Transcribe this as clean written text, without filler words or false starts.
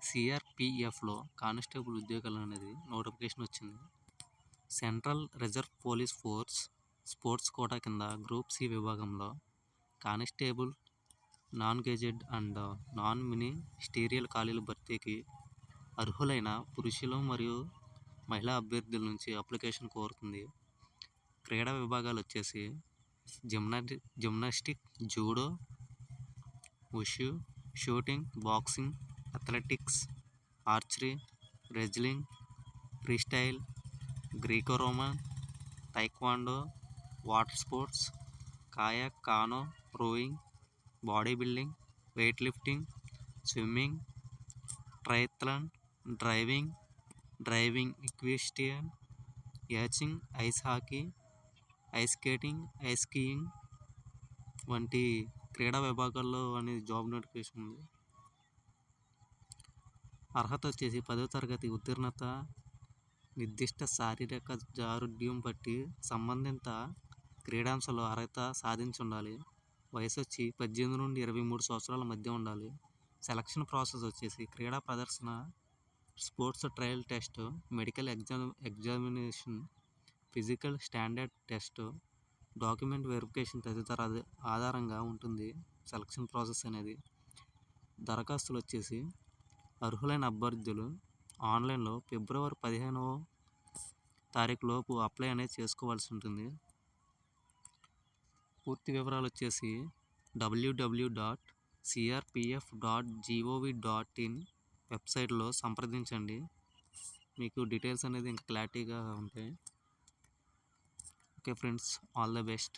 సిఆర్పిఎఫ్లో constable ఉద్యోగాలు అనేది notification వచ్చింది. Central reserve police force sports quota కింద గ్రూప్ సి విభాగంలో constable, non gazetted and non ministerial ఖాళీల భర్తీకి అర్హులైన పురుషులు మరియు మహిళా అభ్యర్థుల నుంచి అప్లికేషన్ కోరుతుంది. క్రీడా విభాగాలు వచ్చేసి gymnastic, judo, wushu, shooting, boxing, athletics, archery, wrestling, freestyle, Greco Roman, taekwondo, water sports, kayak, canoe, rowing, body building, weight lifting, swimming, triathlon, driving, equestrian, yachting, ice hockey, ice skating, ice skiing వంటి క్రీడా విభాగాల్లో అనేది job notification ఉంది. అర్హత వచ్చేసి 10వ తరగతి ఉత్తీర్ణత, నిర్దిష్ట శారీరక దారుఢ్యం బట్టి సంబంధిత క్రీడాంశాల్లో అర్హత సాధించి ఉండాలి. వయసు వచ్చి 18 నుండి 23 సంవత్సరాల మధ్య ఉండాలి. సెలక్షన్ ప్రాసెస్ వచ్చేసి క్రీడా ప్రదర్శన, sports trial test, medical examination, physical standard test, document verification తదితర ఆధారంగా ఉంటుంది సెలక్షన్ ప్రాసెస్ అనేది. దరఖాస్తులు వచ్చేసి అర్హులైన అభ్యర్థులు ఆన్లైన్లో ఫిబ్రవరి 15వ తారీఖు లోపు అప్లై అనేది చేసుకోవాల్సి ఉంటుంది. పూర్తి వివరాలు వచ్చేసి www.crpf.gov.in వెబ్సైట్లో సంప్రదించండి. మీకు డీటెయిల్స్ అనేది ఇంకా క్లారిటీగా ఉంటాయి. Okay friends, all the best.